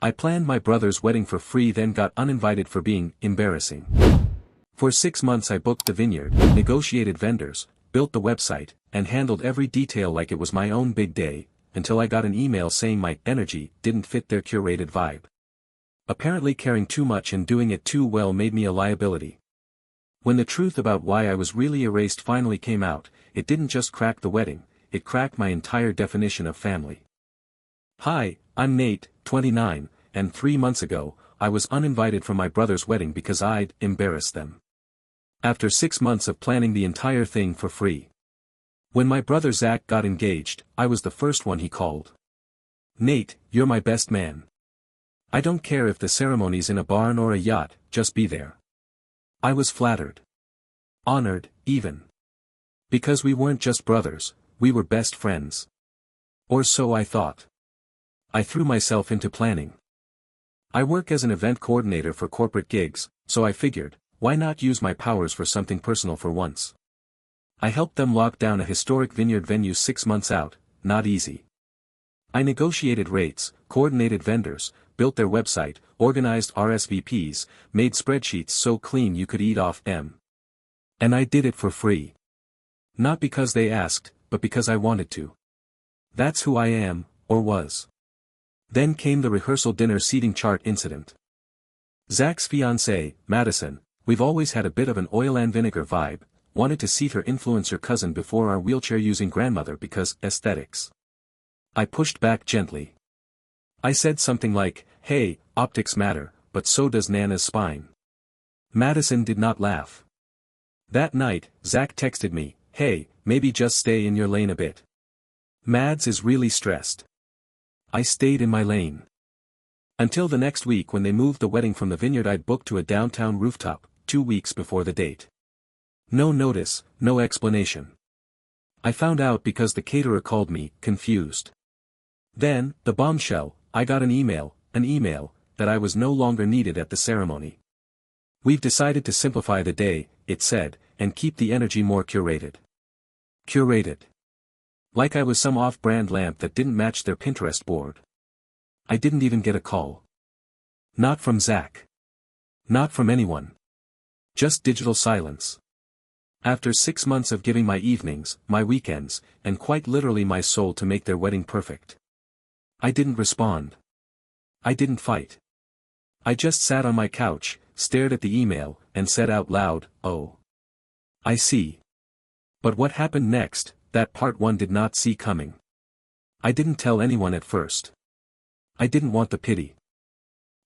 I planned my brother's wedding for free, then got uninvited for being embarrassing. For 6 months I booked the vineyard, negotiated vendors, built the website, and handled every detail like it was my own big day, until I got an email saying my energy didn't fit their curated vibe. Apparently caring too much and doing it too well made me a liability. When the truth about why I was really erased finally came out, it didn't just crack the wedding, it cracked my entire definition of family. Hi, I'm Nate, 29, and 3 months ago, I was uninvited from my brother's wedding because I'd embarrassed them. After 6 months of planning the entire thing for free. When my brother Zach got engaged, I was the first one he called. Nate, you're my best man. I don't care if the ceremony's in a barn or a yacht, just be there. I was flattered. Honored, even. Because we weren't just brothers, we were best friends. Or so I thought. I threw myself into planning. I work as an event coordinator for corporate gigs, so I figured, why not use my powers for something personal for once? I helped them lock down a historic vineyard venue 6 months out, not easy. I negotiated rates, coordinated vendors, built their website, organized RSVPs, made spreadsheets so clean you could eat off them. And I did it for free. Not because they asked, but because I wanted to. That's who I am, or was. Then came the rehearsal dinner seating chart incident. Zach's fiancée, Madison, we've always had a bit of an oil and vinegar vibe, wanted to seat her influencer cousin before our wheelchair-using grandmother because aesthetics. I pushed back gently. I said something like, hey, optics matter, but so does Nana's spine. Madison did not laugh. That night, Zach texted me, hey, maybe just stay in your lane a bit. Mads is really stressed. I stayed in my lane. Until the next week when they moved the wedding from the vineyard I'd booked to a downtown rooftop, 2 weeks before the date. No notice, no explanation. I found out because the caterer called me, confused. Then, the bombshell, I got an email, that I was no longer needed at the ceremony. We've decided to simplify the day, it said, and keep the energy more curated. Curated. Like I was some off-brand lamp that didn't match their Pinterest board. I didn't even get a call. Not from Zach. Not from anyone. Just digital silence. After 6 months of giving my evenings, my weekends, and quite literally my soul to make their wedding perfect. I didn't respond. I didn't fight. I just sat on my couch, stared at the email, and said out loud, oh. I see. But what happened next, that part one did not see coming. I didn't tell anyone at first. I didn't want the pity.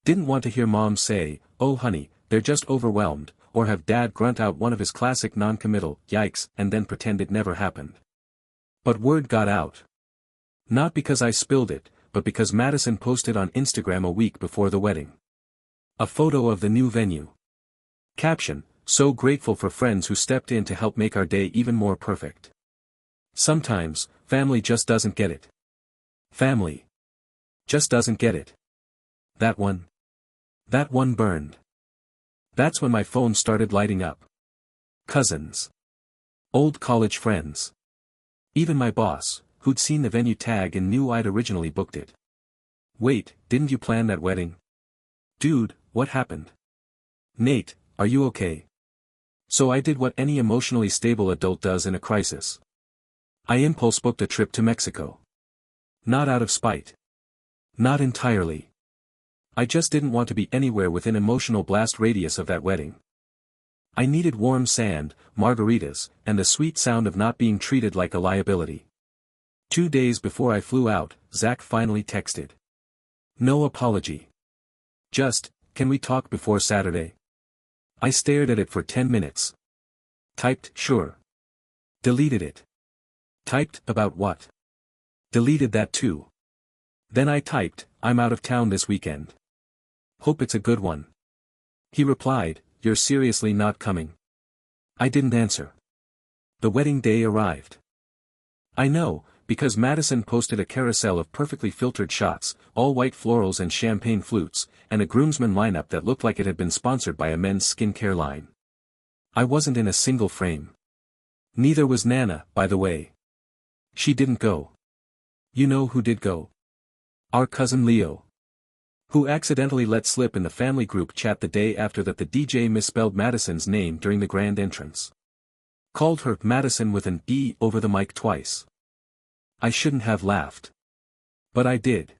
Didn't want to hear mom say, oh honey, they're just overwhelmed, or have dad grunt out one of his classic non-committal, yikes, and then pretend it never happened. But word got out. Not because I spilled it, but because Madison posted on Instagram a week before the wedding. A photo of the new venue. Caption, so grateful for friends who stepped in to help make our day even more perfect. Sometimes, family just doesn't get it. Family. Just doesn't get it. That one burned. That's when my phone started lighting up. Cousins. Old college friends. Even my boss, who'd seen the venue tag and knew I'd originally booked it. Wait, didn't you plan that wedding? Dude, what happened? Nate, are you okay? So I did what any emotionally stable adult does in a crisis. I impulse booked a trip to Mexico. Not out of spite. Not entirely. I just didn't want to be anywhere within emotional blast radius of that wedding. I needed warm sand, margaritas, and the sweet sound of not being treated like a liability. 2 days before I flew out, Zach finally texted. No apology. Just, can we talk before Saturday? I stared at it for 10 minutes. Typed, sure. Deleted it. Typed, about what? Deleted that too. Then I typed, I'm out of town this weekend. Hope it's a good one. He replied, you're seriously not coming? I didn't answer. The wedding day arrived. I know, because Madison posted a carousel of perfectly filtered shots, all white florals and champagne flutes, and a groomsman lineup that looked like it had been sponsored by a men's skincare line. I wasn't in a single frame. Neither was Nana, by the way. She didn't go. You know who did go? Our cousin Leo. Who accidentally let slip in the family group chat the day after that the DJ misspelled Madison's name during the grand entrance. Called her Madison with an E over the mic twice. I shouldn't have laughed. But I did.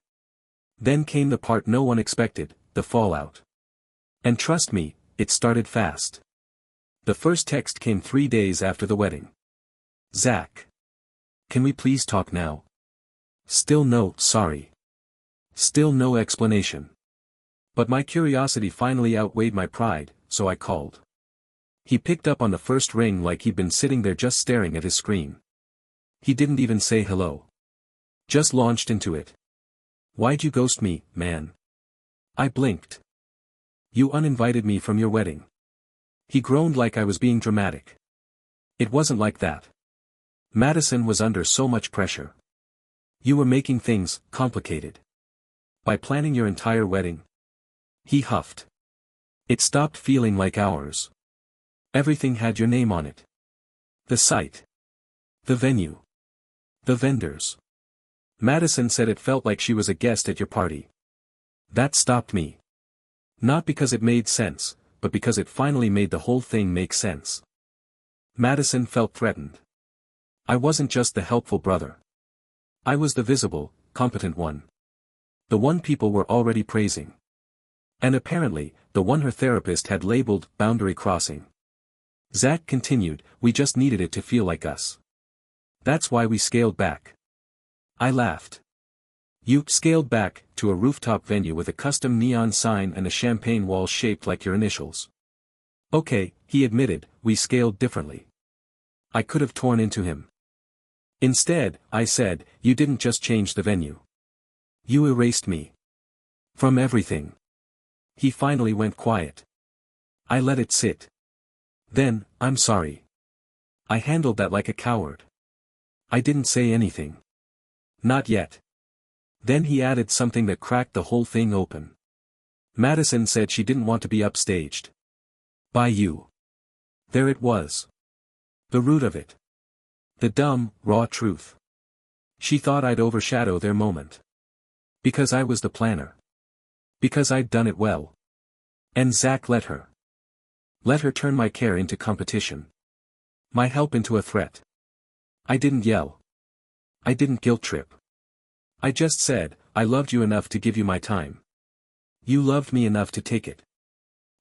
Then came the part no one expected, the fallout. And trust me, it started fast. The first text came 3 days after the wedding. Zach. Can we please talk now? Still no, sorry. Still no explanation. But my curiosity finally outweighed my pride, so I called. He picked up on the first ring like he'd been sitting there just staring at his screen. He didn't even say hello. Just launched into it. Why'd you ghost me, man? I blinked. You uninvited me from your wedding. He groaned like I was being dramatic. It wasn't like that. Madison was under so much pressure. You were making things complicated. By planning your entire wedding. He huffed. It stopped feeling like ours. Everything had your name on it. The site. The venue. The vendors. Madison said it felt like she was a guest at your party. That stopped me. Not because it made sense, but because it finally made the whole thing make sense. Madison felt threatened. I wasn't just the helpful brother. I was the visible, competent one. The one people were already praising. And apparently, the one her therapist had labeled boundary crossing. Zach continued, we just needed it to feel like us. That's why we scaled back. I laughed. You scaled back to a rooftop venue with a custom neon sign and a champagne wall shaped like your initials. Okay, he admitted, we scaled differently. I could have torn into him. Instead, I said, you didn't just change the venue. You erased me. From everything. He finally went quiet. I let it sit. Then, I'm sorry. I handled that like a coward. I didn't say anything. Not yet. Then he added something that cracked the whole thing open. Madison said she didn't want to be upstaged. By you. There it was. The root of it. The dumb, raw truth. She thought I'd overshadow their moment. Because I was the planner. Because I'd done it well. And Zach let her. Let her turn my care into competition. My help into a threat. I didn't yell. I didn't guilt trip. I just said, I loved you enough to give you my time. You loved me enough to take it.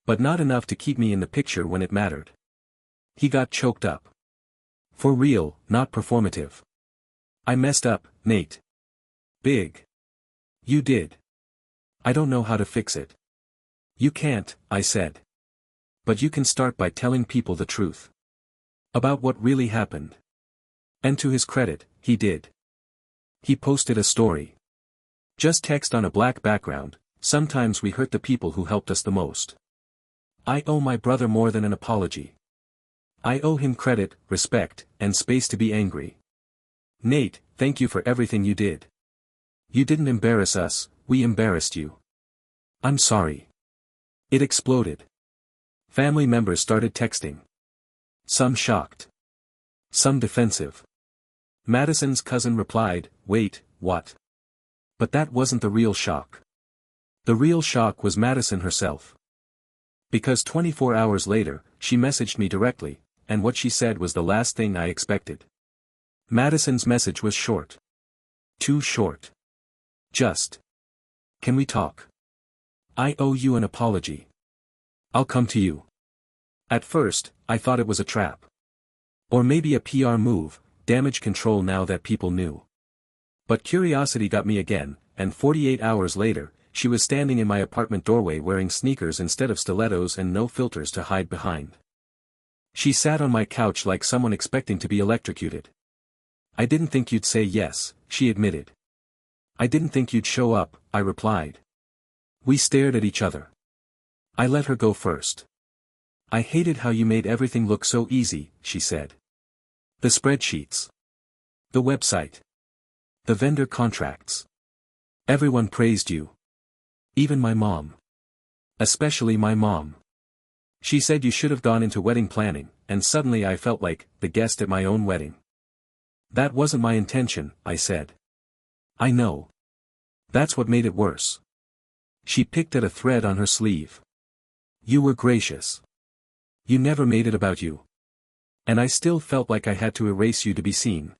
But not enough to keep me in the picture when it mattered. He got choked up. For real, not performative. I messed up, Nate. Big. You did. I don't know how to fix it. You can't, I said. But you can start by telling people the truth. About what really happened. And to his credit, he did. He posted a story. Just text on a black background, sometimes we hurt the people who helped us the most. I owe my brother more than an apology. I owe him credit, respect, and space to be angry. Nate, thank you for everything you did. You didn't embarrass us, we embarrassed you. I'm sorry. It exploded. Family members started texting. Some shocked. Some defensive. Madison's cousin replied, wait, what? But that wasn't the real shock. The real shock was Madison herself. Because 24 hours later, she messaged me directly, and what she said was the last thing I expected. Madison's message was short. Too short. Just. Can we talk? I owe you an apology. I'll come to you. At first, I thought it was a trap. Or maybe a PR move, damage control now that people knew. But curiosity got me again, and 48 hours later, she was standing in my apartment doorway wearing sneakers instead of stilettos and no filters to hide behind. She sat on my couch like someone expecting to be electrocuted. I didn't think you'd say yes, she admitted. I didn't think you'd show up, I replied. We stared at each other. I let her go first. I hated how you made everything look so easy, she said. The spreadsheets. The website. The vendor contracts. Everyone praised you. Even my mom. Especially my mom. She said you should have gone into wedding planning, and suddenly I felt like the guest at my own wedding. That wasn't my intention, I said. I know. That's what made it worse. She picked at a thread on her sleeve. You were gracious. You never made it about you. And I still felt like I had to erase you to be seen.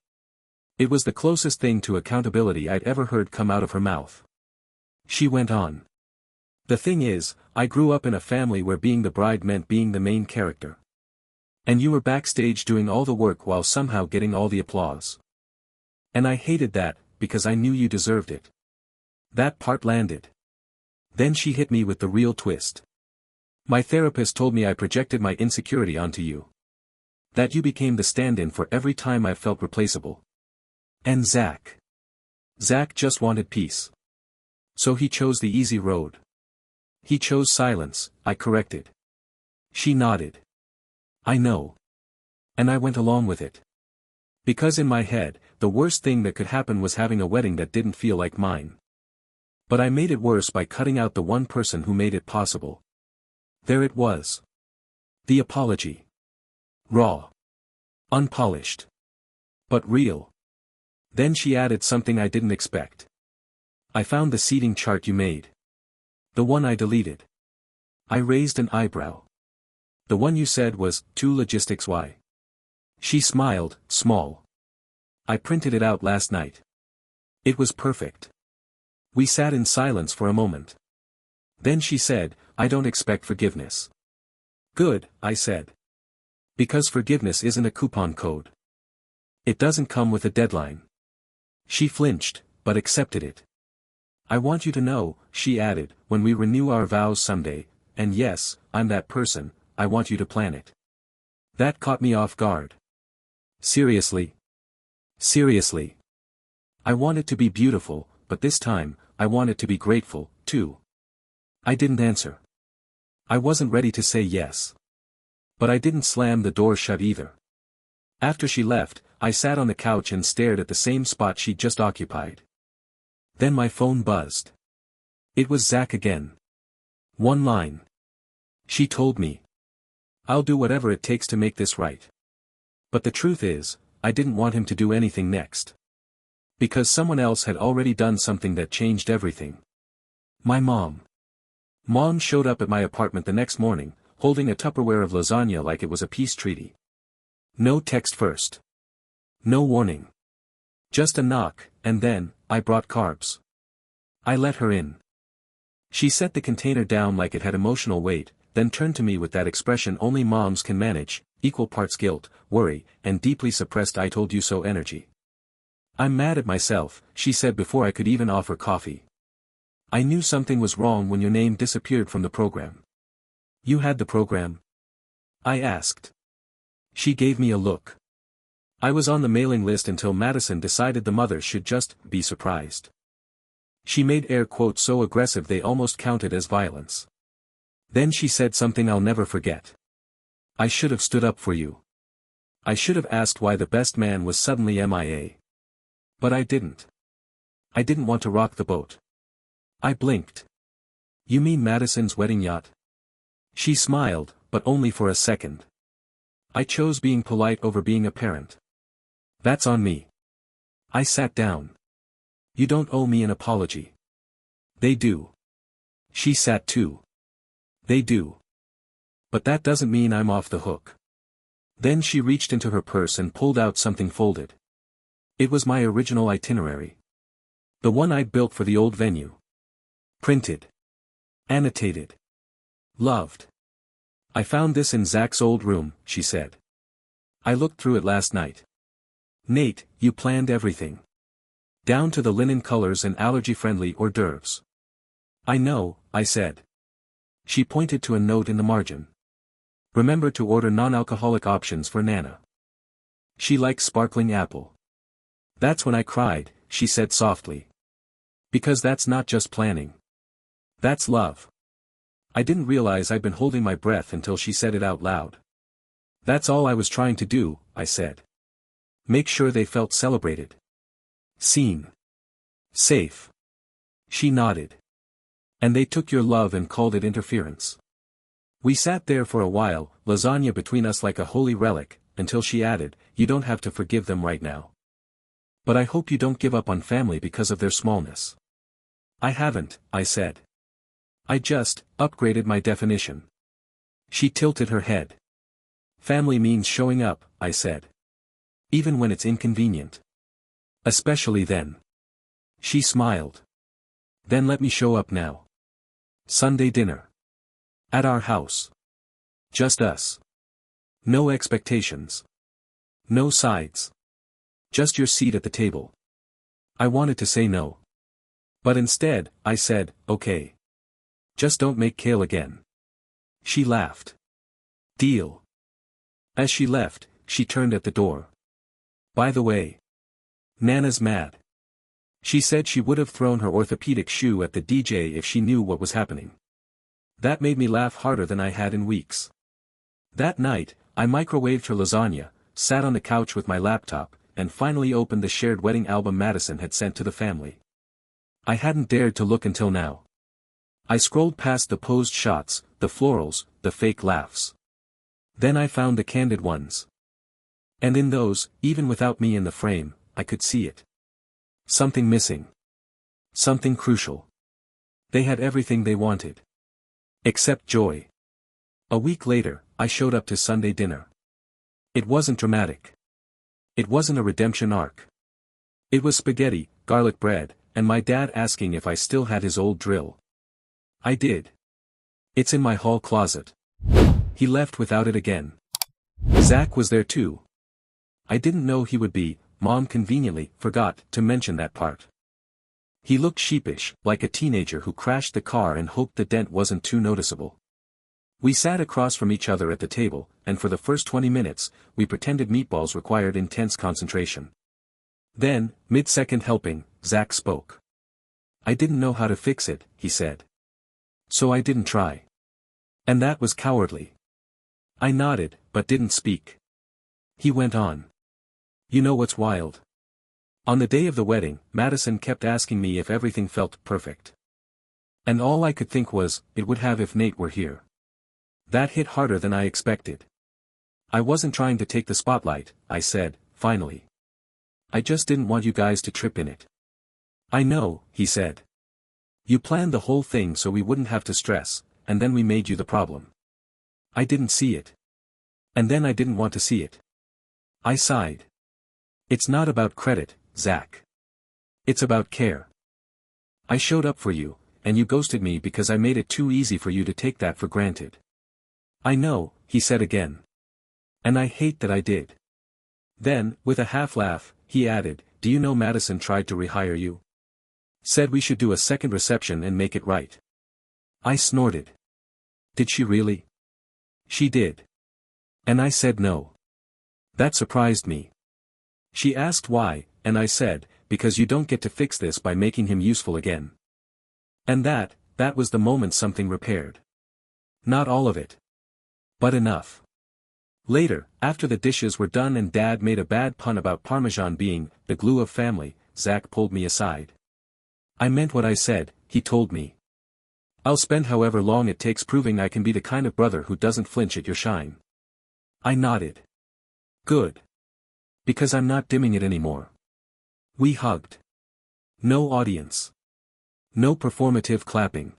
It was the closest thing to accountability I'd ever heard come out of her mouth. She went on. The thing is, I grew up in a family where being the bride meant being the main character. And you were backstage doing all the work while somehow getting all the applause. And I hated that, because I knew you deserved it. That part landed. Then she hit me with the real twist. My therapist told me I projected my insecurity onto you. That you became the stand-in for every time I felt replaceable. And Zach just wanted peace. So he chose the easy road. He chose silence, I corrected. She nodded. I know. And I went along with it. Because in my head, the worst thing that could happen was having a wedding that didn't feel like mine. But I made it worse by cutting out the one person who made it possible. There it was. The apology. Raw. Unpolished. But real. Then she added something I didn't expect. I found the seating chart you made. The one I deleted. I raised an eyebrow. The one you said was, 2 logistics why. She smiled, small. I printed it out last night. It was perfect. We sat in silence for a moment. Then she said, I don't expect forgiveness. Good, I said. Because forgiveness isn't a coupon code. It doesn't come with a deadline. She flinched, but accepted it. I want you to know, she added, when we renew our vows someday, and yes, I'm that person, I want you to plan it. That caught me off guard. Seriously? Seriously. I want it to be beautiful, but this time, I want it to be grateful, too. I didn't answer. I wasn't ready to say yes. But I didn't slam the door shut either. After she left, I sat on the couch and stared at the same spot she'd just occupied. Then my phone buzzed. It was Zach again. One line. She told me. I'll do whatever it takes to make this right. But the truth is, I didn't want him to do anything next. Because someone else had already done something that changed everything. My mom. Mom showed up at my apartment the next morning, holding a Tupperware of lasagna like it was a peace treaty. No text first. No warning. Just a knock, and then, I brought carbs. I let her in. She set the container down like it had emotional weight, then turned to me with that expression only moms can manage, equal parts guilt, worry, and deeply suppressed I told you so energy. I'm mad at myself, she said before I could even offer coffee. I knew something was wrong when your name disappeared from the program. You had the program? I asked. She gave me a look. I was on the mailing list until Madison decided the mother should just be surprised. She made air quotes so aggressive they almost counted as violence. Then she said something I'll never forget. I should have stood up for you. I should have asked why the best man was suddenly MIA. But I didn't. I didn't want to rock the boat. I blinked. You mean Madison's wedding yacht? She smiled, but only for a second. I chose being polite over being a parent. That's on me. I sat down. You don't owe me an apology. They do. She sat too. They do. But that doesn't mean I'm off the hook. Then she reached into her purse and pulled out something folded. It was my original itinerary. The one I'd built for the old venue. Printed. Annotated. Loved. I found this in Zach's old room, she said. I looked through it last night. Nate, you planned everything. Down to the linen colors and allergy-friendly hors d'oeuvres. I know, I said. She pointed to a note in the margin. Remember to order non-alcoholic options for Nana. She likes sparkling apple. That's when I cried, she said softly. Because that's not just planning. That's love. I didn't realize I'd been holding my breath until she said it out loud. That's all I was trying to do, I said. Make sure they felt celebrated. Seen. Safe. She nodded. And they took your love and called it interference. We sat there for a while, lasagna between us like a holy relic, until she added, you don't have to forgive them right now. But I hope you don't give up on family because of their smallness. I haven't, I said. I just upgraded my definition. She tilted her head. Family means showing up, I said. Even when it's inconvenient. Especially then. She smiled. Then let me show up now. Sunday dinner. At our house. Just us. No expectations. No sides. Just your seat at the table. I wanted to say no. But instead, I said, okay. Just don't make kale again. She laughed. Deal. As she left, she turned at the door. By the way. Nana's mad. She said she would have thrown her orthopedic shoe at the DJ if she knew what was happening. That made me laugh harder than I had in weeks. That night, I microwaved her lasagna, sat on the couch with my laptop, and finally opened the shared wedding album Madison had sent to the family. I hadn't dared to look until now. I scrolled past the posed shots, the florals, the fake laughs. Then I found the candid ones. And in those, even without me in the frame, I could see it. Something missing. Something crucial. They had everything they wanted. Except joy. A week later, I showed up to Sunday dinner. It wasn't dramatic. It wasn't a redemption arc. It was spaghetti, garlic bread, and my dad asking if I still had his old drill. I did. It's in my hall closet. He left without it again. Zach was there too. I didn't know he would be. Mom conveniently forgot to mention that part. He looked sheepish, like a teenager who crashed the car and hoped the dent wasn't too noticeable. We sat across from each other at the table, and for the first 20 minutes, we pretended meatballs required intense concentration. Then, mid-second helping, Zach spoke. I didn't know how to fix it, he said. So I didn't try. And that was cowardly. I nodded, but didn't speak. He went on. You know what's wild? On the day of the wedding, Madison kept asking me if everything felt perfect. And all I could think was, it would have if Nate were here. That hit harder than I expected. I wasn't trying to take the spotlight, I said, finally. I just didn't want you guys to trip in it. I know, he said. You planned the whole thing so we wouldn't have to stress, and then we made you the problem. I didn't see it. And then I didn't want to see it. I sighed. It's not about credit, Zach. It's about care. I showed up for you, and you ghosted me because I made it too easy for you to take that for granted. I know, he said again. And I hate that I did. Then, with a half laugh, he added, do you know Madison tried to rehire you? Said we should do a second reception and make it right. I snorted. Did she really? She did. And I said no. That surprised me. She asked why, and I said, because you don't get to fix this by making him useful again. And that was the moment something repaired. Not all of it. But enough. Later, after the dishes were done and Dad made a bad pun about Parmesan being the glue of family, Zach pulled me aside. I meant what I said, he told me. I'll spend however long it takes proving I can be the kind of brother who doesn't flinch at your shine. I nodded. Good. Because I'm not dimming it anymore. We hugged. No audience. No performative clapping.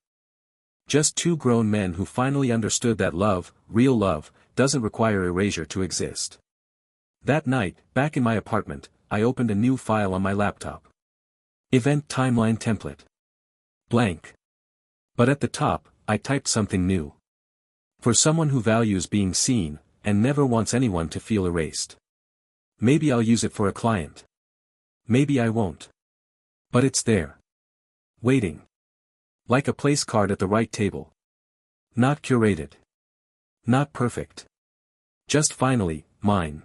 Just two grown men who finally understood that love, real love, doesn't require erasure to exist. That night, back in my apartment, I opened a new file on my laptop. Event timeline template. Blank. But at the top, I typed something new. For someone who values being seen, and never wants anyone to feel erased. Maybe I'll use it for a client. Maybe I won't. But it's there. Waiting. Like a place card at the right table. Not curated. Not perfect. Just finally, mine.